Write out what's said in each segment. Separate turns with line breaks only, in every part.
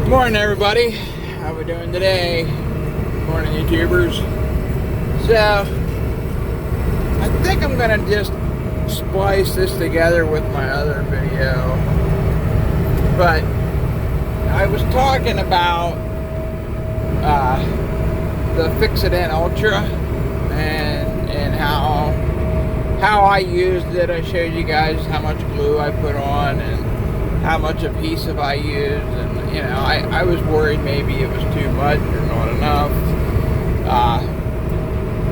Good morning, everybody. How we doing today? Good morning, YouTubers. So, I think I'm gonna just splice this together with my other video. But I was talking about the Fixodent Ultra and how I used it. I showed you guys how much glue I put on and how much adhesive I used, and you know, I was worried maybe it was too much or not enough.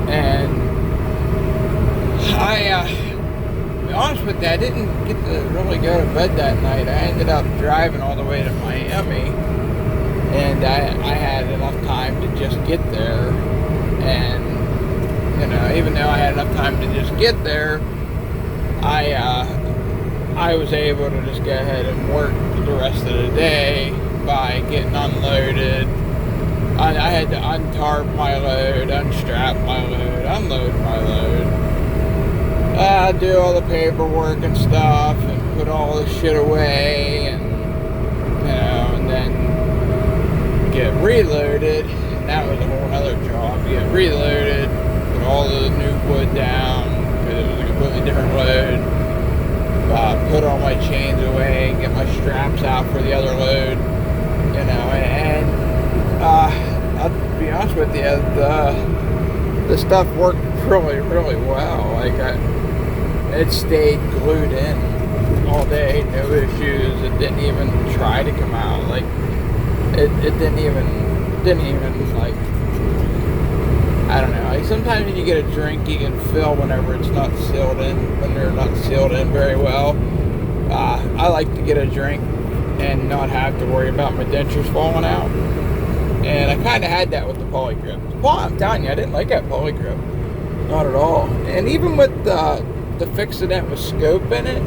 And to be honest with you, I didn't get to really go to bed that night. I ended up driving all the way to Miami, and I had enough time to just get there. And you know, even though I had enough time to just get there, I was able to just go ahead and work the rest of the day by getting unloaded. I had to untarp my load, unstrap my load, unload my load, do all the paperwork and stuff, and put all the shit away, and you know, and then get reloaded. And that was a whole other job. Get reloaded, put all the new wood down because it was a completely different load. Put all my chains away, get my straps out for the other load, you know, and I'll be honest with you, the stuff worked really, really well. Like it stayed glued in all day, no issues. It didn't even try to come out. Like it didn't even like, I don't know. Like sometimes when you get a drink, you can feel whenever it's not sealed in, when they're not sealed in very well. I like to get a drink and not have to worry about my dentures falling out. And I kind of had that with the polygrip. I'm telling you, I didn't like that polygrip. Not at all. And even with the Fixodent with scope in it,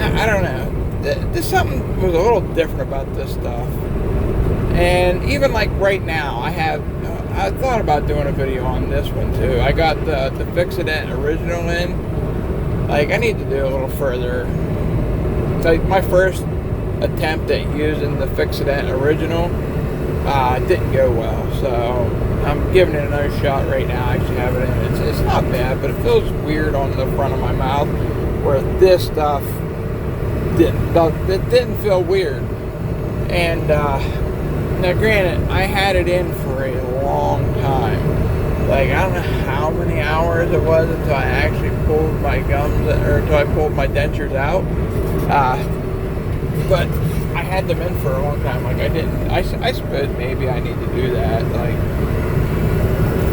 I don't know. There's something was a little different about this stuff. And even like right now, I thought about doing a video on this one too. I got the Fixodent original in. Like I need to do a little further. It's like my first attempt at using the Fixodent original didn't go well. So I'm giving it another shot right now. I actually have it in. It's not bad, but it feels weird on the front of my mouth. Where this stuff didn't feel weird. And now, granted, I had it in for a long time. Like, I don't know how many hours it was until I actually pulled my gums, or until I pulled my dentures out. But I had them in for a long time. Like, I suppose maybe I need to do that. Like,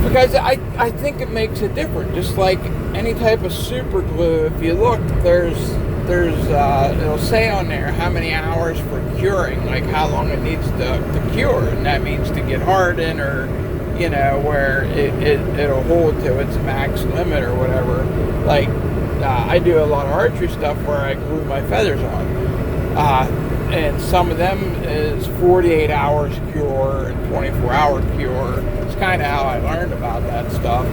because I think it makes a difference. Just like any type of super glue, if you look, there's it'll say on there how many hours for curing, like how long it needs to cure, and that means to get hardened, or you know, where it'll hold to its max limit or whatever. Like I do a lot of archery stuff where I glue my feathers on, and some of them is 48 hours cure and 24-hour cure. It's kind of how I learned about that stuff,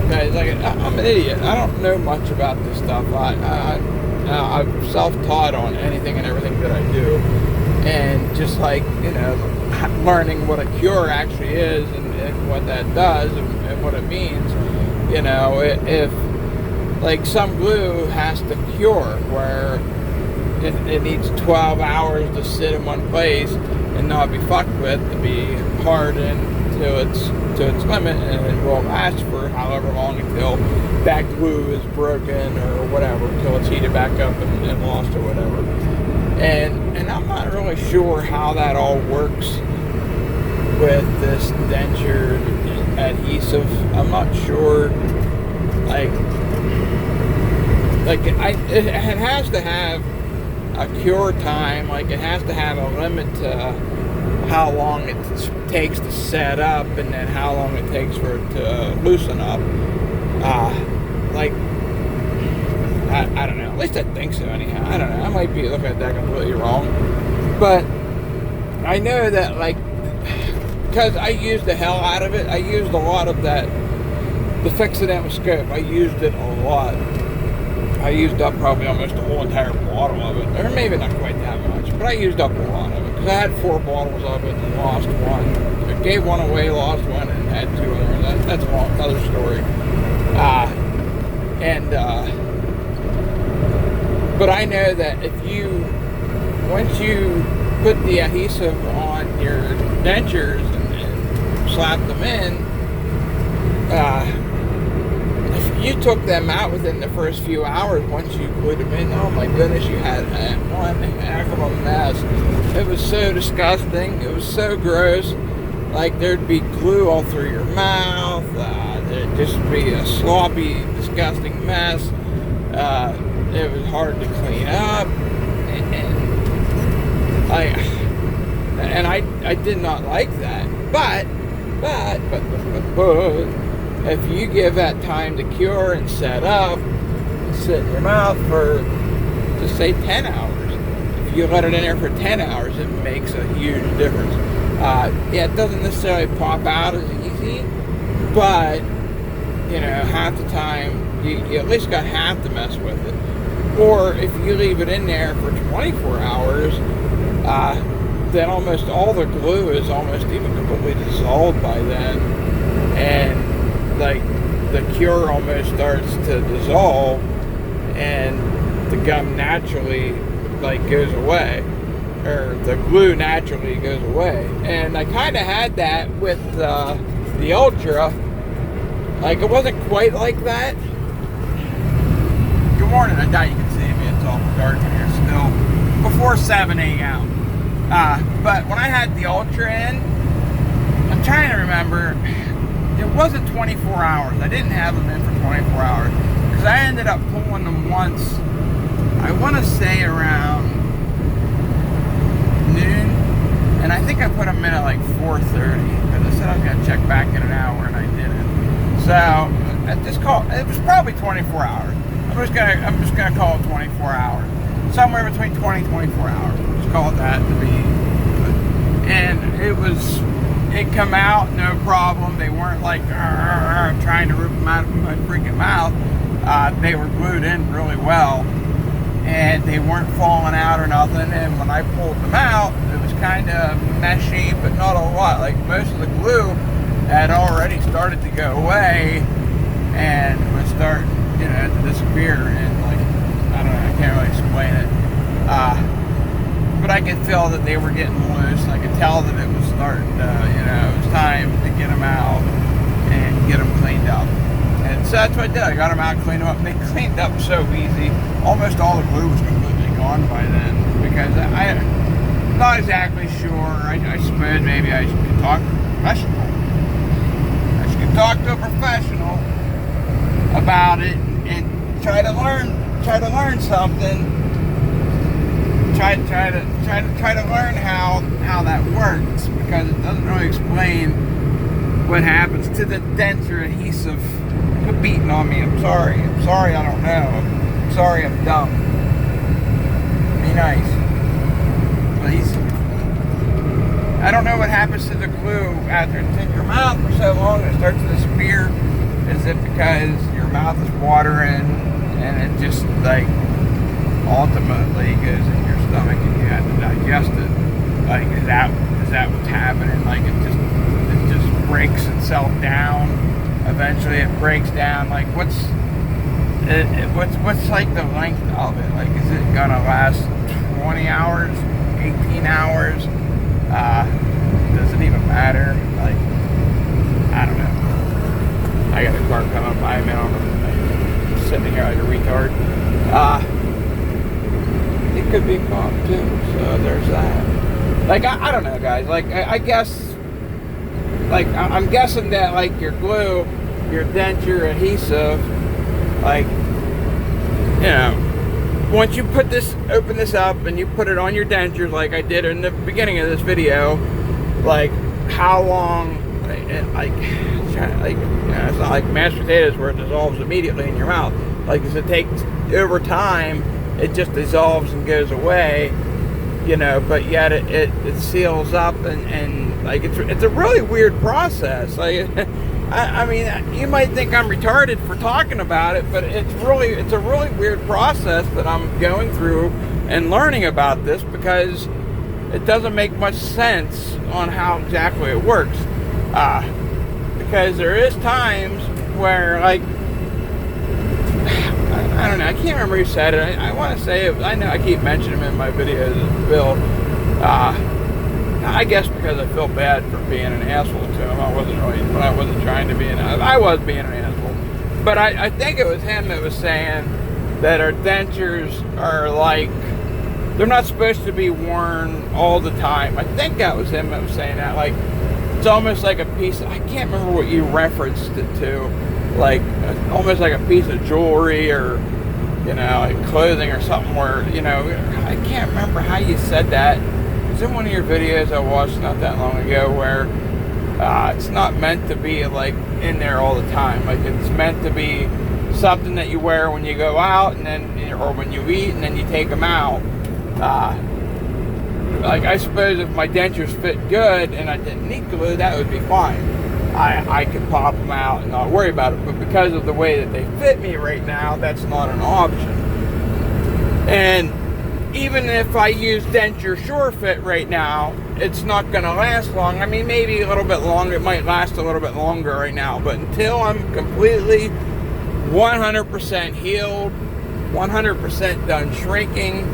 because like I'm an idiot. I don't know much about this stuff. I'm self-taught on anything and everything that I do, and just like, you know, learning what a cure actually is and what that does and what it means. You know, if like some glue has to cure, where it needs 12 hours to sit in one place and not be fucked with, to be hardened to its limit, and it will last for however long until that glue is broken or whatever, until it's heated back up and lost or whatever. And I'm not really sure how that all works with this denture adhesive. I'm not sure. Like it has to have a cure time. Like it has to have a limit to how long it takes to set up, and then how long it takes for it to loosen up. Like, I don't know. At least I think so, anyhow. I don't know. I might be looking at that completely wrong. But I know that, like, because I used the hell out of it. I used a lot of that, the Fixodent scope. I used it a lot. I used up probably almost the whole entire bottle of it. Or maybe not quite that much, but I used up a lot of it. Because I had 4 bottles of it and lost one. I gave one away, lost one, and had 2 others. That's another story. But I know that once you put the adhesive on your dentures and slap them in, if you took them out within the first few hours, once you glued them in, oh my goodness, you had one heck of a mess. It was so disgusting. It was so gross. Like, there'd be glue all through your mouth. There'd just be a sloppy, disgusting mess. It was hard to clean up. And I did not like that. But if you give that time to cure and set up and sit in your mouth for, just say, 10 hours. If you let it in there for 10 hours, it makes a huge difference. Yeah, it doesn't necessarily pop out as easy, but, you know, half the time, you at least got half to mess with it. Or if you leave it in there for 24 hours, then almost all the glue is almost even completely dissolved by then. And, like, the cure almost starts to dissolve, and the gum naturally, like, goes away. Or the glue naturally goes away. And I kind of had that with the Ultra. Like, it wasn't quite like that. Good morning. I doubt you can see me. It's all dark in here still. Before 7 a.m. But when I had the Ultra in, I'm trying to remember, it wasn't 24 hours. I didn't have them in for 24 hours. Because I ended up pulling them once, I want to say around noon, and I think I put them in at like 4:30 because I said I was going to check back in an hour, and I didn't. So at this call, it was probably 24 hours. I'm just gonna call it 24 hours, somewhere between 20 and 24 hours. Let's call it that to be. And it come out no problem. They weren't like trying to rip them out of my freaking mouth. They were glued in really well. And they weren't falling out or nothing. And when I pulled them out, it was kind of meshy, but not a lot. Like, most of the glue had already started to go away and was starting, you know, to disappear. And, like, I don't know, I can't really explain it. But I could feel that they were getting loose. I could tell that it was starting to, you know, it was time to get them out and get them cleaned up. And so that's what I did. I got them out, cleaned them up, and they cleaned up so easy. Almost all the glue was completely gone by then, because I'm not exactly sure. I suppose maybe I should talk to a professional. I should talk to a professional about it and try to learn something. Try to learn how that works, because it doesn't really explain what happens to the denture adhesive. Quit beating on me. I'm sorry, I don't know. I'm sorry, I'm dumb. Be nice. Please. I don't know what happens to the glue after it's in your mouth for so long and it starts to disappear. Is it because your mouth is watering and it just, like, ultimately goes in your stomach and you have to digest it? Like, is that what's happening? Like, it just breaks itself down. Eventually it breaks down. Like, what's like the length of it? Like, is it gonna last 20 hours, 18 hours? Does it even matter? Like, I don't know. I got a car coming by me. I'm sitting here like a retard. It could be a cop too, so there's that. Like, I don't know, guys. Like, I guess, like, I'm guessing that, like, your glue, your denture adhesive, like, you know, once you open this up and you put it on your dentures, like I did in the beginning of this video, like, how long, like, you know, it's not like mashed potatoes where it dissolves immediately in your mouth. Like, as it takes, over time, it just dissolves and goes away, you know, but yet it seals up and like, it's a really weird process. Like, I mean, you might think I'm retarded for talking about it, but it's a really weird process that I'm going through and learning about this, because it doesn't make much sense on how exactly it works. Because there is times where, like, I don't know, I can't remember who said it. I want to say it, I know I keep mentioning him in my videos, Bill. I guess because I feel bad for being an asshole to him. I wasn't trying to be I was being an asshole. But I think it was him that was saying that our dentures are like, they're not supposed to be worn all the time. I think that was him that was saying that. Like, it's almost like a piece, I can't remember what you referenced it to. Like, almost like a piece of jewelry or, you know, like clothing or something where, you know, I can't remember how you said that. It was in one of your videos I watched not that long ago where it's not meant to be like in there all the time. Like, it's meant to be something that you wear when you go out and then, or when you eat and then you take them out. Like, I suppose if my dentures fit good and I didn't need glue, that would be fine. I could pop them out and not worry about it. But because of the way that they fit me right now, that's not an option. And even if I use Denture Sure Fit right now, it's not going to last long. I mean, maybe a little bit longer. It might last a little bit longer right now. But until I'm completely 100% healed, 100% done shrinking,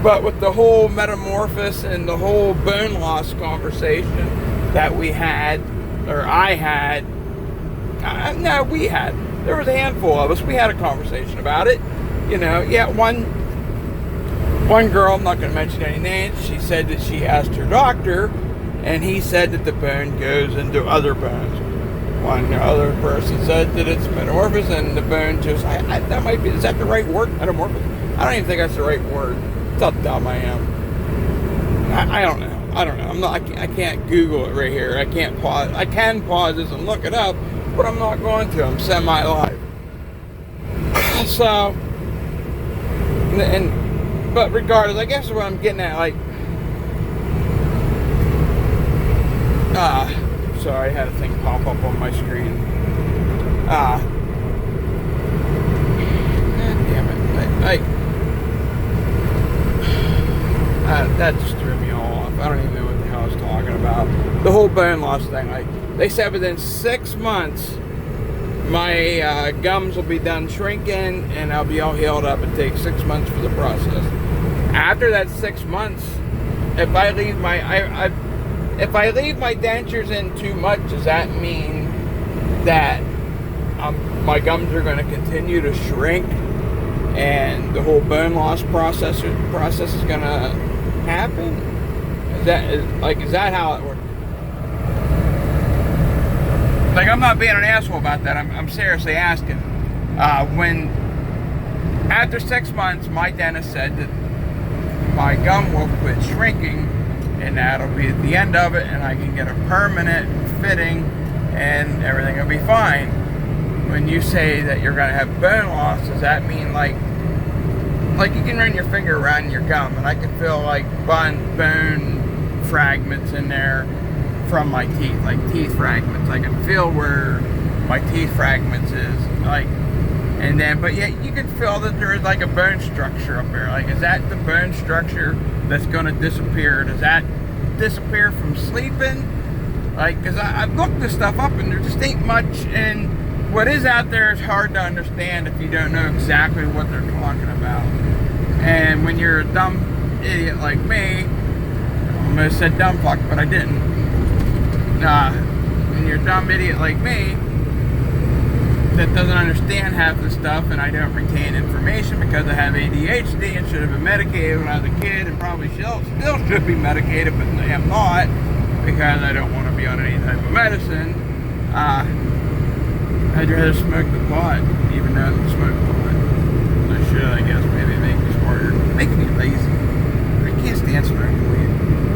but with the whole metamorphosis and the whole bone loss conversation that we had, or I had, no, we had. There was a handful of us. We had a conversation about it. You know, yeah, one girl, I'm not going to mention any names, she said that she asked her doctor, and he said that the bone goes into other bones. One other person said that it's metamorphosis, and the bone just, that might be, is that the right word? Metamorphosis? I don't even think that's the right word. That's how dumb I am. I don't know. I can't Google it right here. I can't pause. I can pause this and look it up, but I'm not going to. I'm semi-live. So, but regardless, I guess what I'm getting at, like, sorry, I had a thing pop up on my screen. God damn it. That just threw me all off. I don't even know what the hell I was talking about. The whole bone loss thing. Like, they said within 6 months, my gums will be done shrinking and I'll be all healed up. It takes 6 months for the process. After that 6 months, if I leave my dentures in too much, does that mean that my gums are going to continue to shrink and the whole bone loss process is going to happen? Is that how it works? Like, I'm not being an asshole about that. I'm seriously asking. When after 6 months, my dentist said that my gum will quit shrinking, and that'll be at the end of it, and I can get a permanent fitting, and everything will be fine. When you say that you're going to have bone loss, does that mean like you can run your finger around your gum, and I can feel like bone fragments in there from my teeth, like teeth fragments. I can feel where my teeth fragments is, like, and then, but yet you can feel that there is like a bone structure up there. Like, is that the bone structure that's going to disappear? Does that disappear from sleeping? Like, because I've looked this stuff up and there just ain't much, and what is out there is hard to understand if you don't know exactly what they're talking about. And when you're a dumb idiot like me, I almost said dumb fuck, but I didn't. When you're a dumb idiot like me that doesn't understand half the stuff, and I don't retain information because I have ADHD and should have been medicated when I was a kid, and probably still should be medicated, but I am not because I don't want to be on any type of medicine. I'd rather smoke the pot, even though I don't smoke pot. I should, I guess. Maybe make me smarter. Make me lazy. I can't stand smoking weed.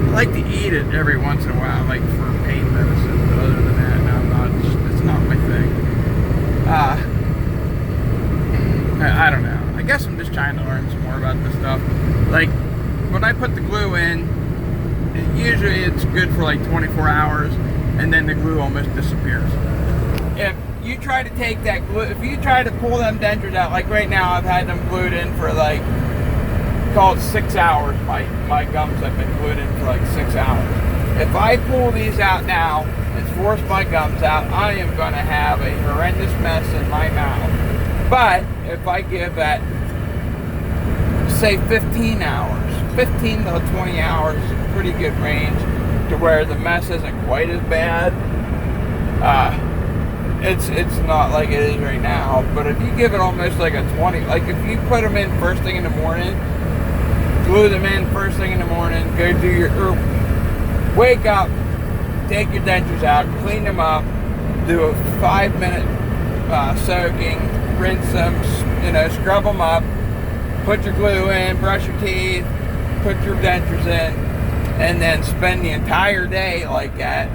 I like to eat it every once in a while, like for pain medicine, but other than that, no, I'm not. It's not my thing. I don't know. I guess I'm just trying to learn some more about this stuff. Like, when I put the glue in, usually it's good for like 24 hours, and then the glue almost disappears. If you try to take that glue, if you try to pull them dentures out, like right now I've had them glued in for like called 6 hours. My gums have been glued in for like 6 hours. If I pull these out now and force my gums out, I am going to have a horrendous mess in my mouth. But if I give that, say 15 hours, 15 to 20 hours is a pretty good range to where the mess isn't quite as bad. It's not like it is right now, but if you give it almost like a 20, like if you put them in first thing in the morning, glue them in first thing in the morning, go do your, wake up, take your dentures out, clean them up, do a 5-minute soaking, rinse them, scrub them up, put your glue in, brush your teeth, put your dentures in, and then spend the entire day like that.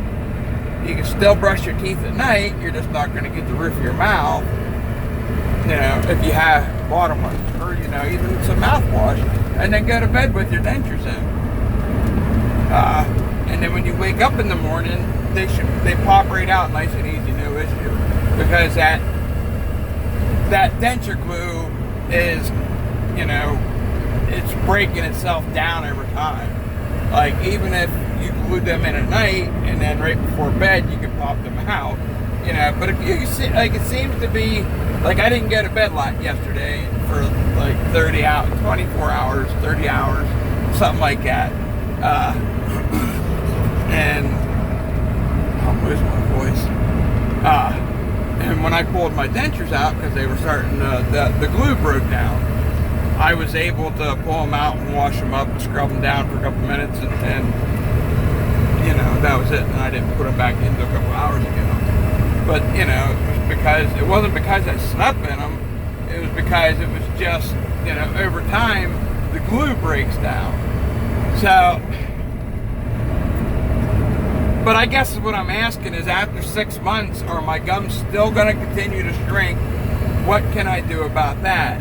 You can still brush your teeth at night, you're just not going to get the roof of your mouth, if you have bottom ones, or, even some mouthwash, and then go to bed with your dentures in. And then when you wake up in the morning, they pop right out nice and easy, no issue. Because that denture glue is, it's breaking itself down over time. Like, even if you glued them in at night and then right before bed you can pop them out, but if you see, like, it seems to be like, I didn't go to bed yesterday for like 30 hours, 24 hours, 30 hours, something like that. And I'm losing my voice. And when I pulled my dentures out, because they were starting, the glue broke down, I was able to pull them out and wash them up and scrub them down for a couple minutes, and that was it. And I didn't put them back in until a couple hours ago. But it wasn't because I slept in them. It was because it was just, over time the glue breaks down. So, but I guess what I'm asking is, after 6 months, are my gums still going to continue to shrink? What can I do about that?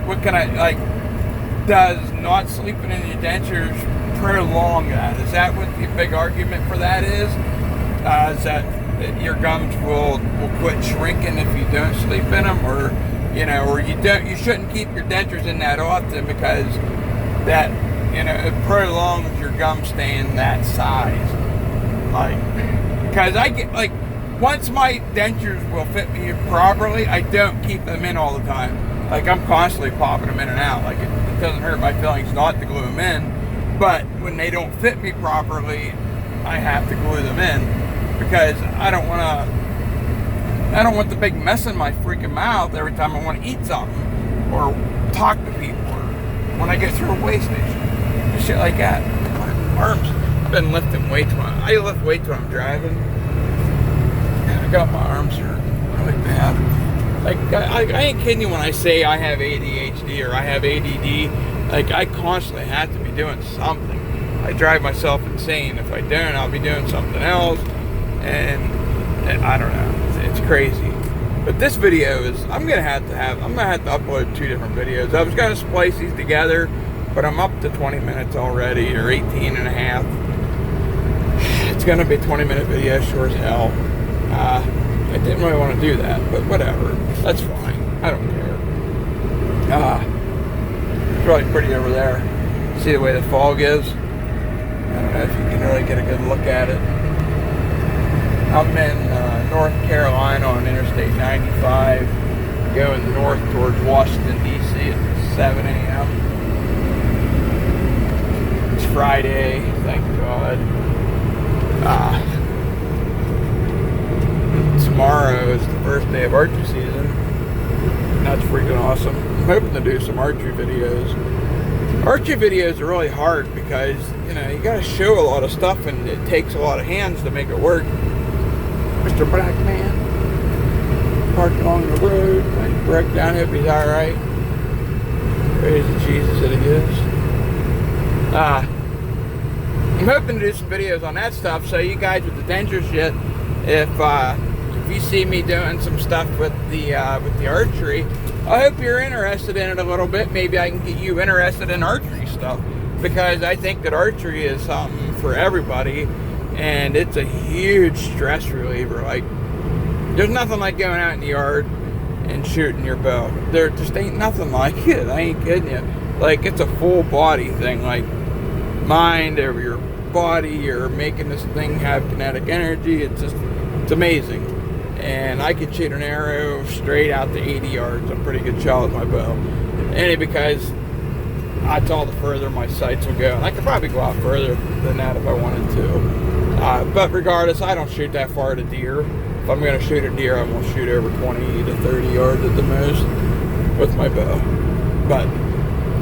What can I, does not sleeping in your dentures prolong that? Is that what the big argument for that is? Is that your gums will quit shrinking if you don't sleep in them, or you shouldn't keep your dentures in that often, because that it prolongs your gums staying that size. Because I get, once my dentures will fit me properly, I don't keep them in all the time. I'm constantly popping them in and out. It doesn't hurt my feelings not to glue them in, but when they don't fit me properly, I have to glue them in, because I don't want the big mess in my freaking mouth every time I want to eat something, or talk to people, or when I get through a way station, shit like that. My arms, I've been lifting weights I lift weights when I'm driving. I got my arms hurting really bad. I ain't kidding you when I say I have ADHD or I have ADD. I constantly have to be doing something. I drive myself insane. If I don't, I'll be doing something else, and I don't know. It's crazy. But this video is, I'm gonna have to upload 2 different videos. I was gonna splice these together, but I'm up to 20 minutes already, or 18 and a half. It's gonna be a 20-minute video, sure as hell. I didn't really want to do that, but whatever. That's fine. I don't care. It's really pretty over there. See the way the fog is? I don't know if you can really get a good look at it. I'm in North Carolina on Interstate 95, going north towards Washington, D.C. at 7 a.m. It's Friday, thank God. Tomorrow is the first day of archery season. That's freaking awesome. I'm hoping to do some archery videos. Archery videos are really hard because, you gotta show a lot of stuff, and it takes a lot of hands to make it work. Mr. Black Man parked along the road. I broke down, hope he's alright. Praise the Jesus that he is. I'm hoping to do some videos on that stuff, so you guys with the denture shit, if you see me doing some stuff with the archery, I hope you're interested in it a little bit. Maybe I can get you interested in archery stuff, because I think that archery is something for everybody, and it's a huge stress reliever. There's nothing like going out in the yard and shooting your bow. There just ain't nothing like it. I ain't kidding you. Like, it's a full body thing, like mind over your body. You're making this thing have kinetic energy. It's amazing. And I could shoot an arrow straight out to 80 yards. I'm pretty good shot with my bow. And because that's all the further my sights will go. And I could probably go out further than that if I wanted to. But regardless, I don't shoot that far at a deer. If I'm going to shoot a deer, I'm going to shoot over 20 to 30 yards at the most with my bow. But,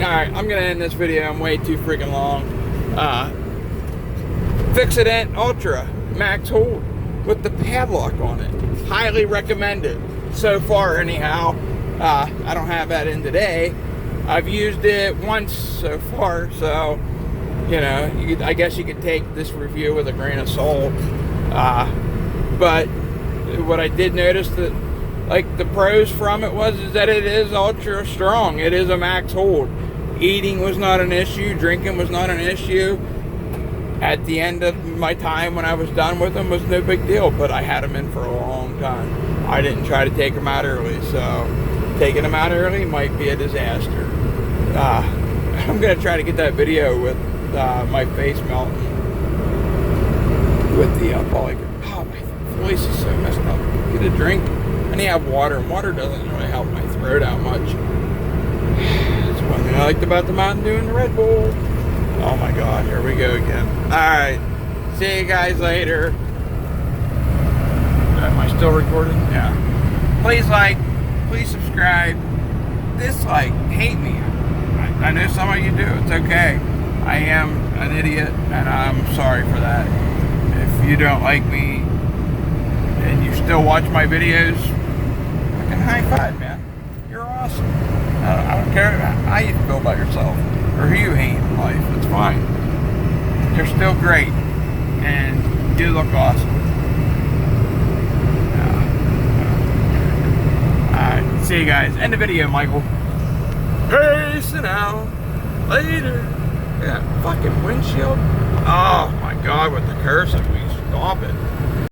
alright, I'm going to end this video. I'm way too freaking long. Fixodent Ultra Max Hold with the padlock on it. Highly recommended. So far, anyhow. I don't have that in today. I've used it once so far, so, you know, I guess you could take this review with a grain of salt. But what I did notice that, like, the pros from it is that it is ultra strong. It is a max hold. Eating was not an issue. Drinking was not an issue. At the end of my time when I was done with them was no big deal, but I had them in for a long time. I didn't try to take them out early, so taking them out early might be a disaster. I'm going to try to get that video with my face melting with the poly. Oh, my voice is so messed up. Get a drink. I need to have water, and water doesn't really help my throat out much. That's one thing I liked about the Mountain Dew and the Red Bull. Oh my God, here we go again. Alright, see you guys later. Am I still recording? Yeah. Please like, please subscribe, dislike, hate me. I know some of you do, it's okay. I am an idiot, and I'm sorry for that. If you don't like me, and you still watch my videos, fucking high five, man. You're awesome. I don't care how you feel about yourself, or who you hate in life, it's fine. You're still great, and you look awesome. Alright, see you guys. End the video, Michael. Peace out. Later. Yeah, fucking windshield. Oh my God, with the cursing, we stop it.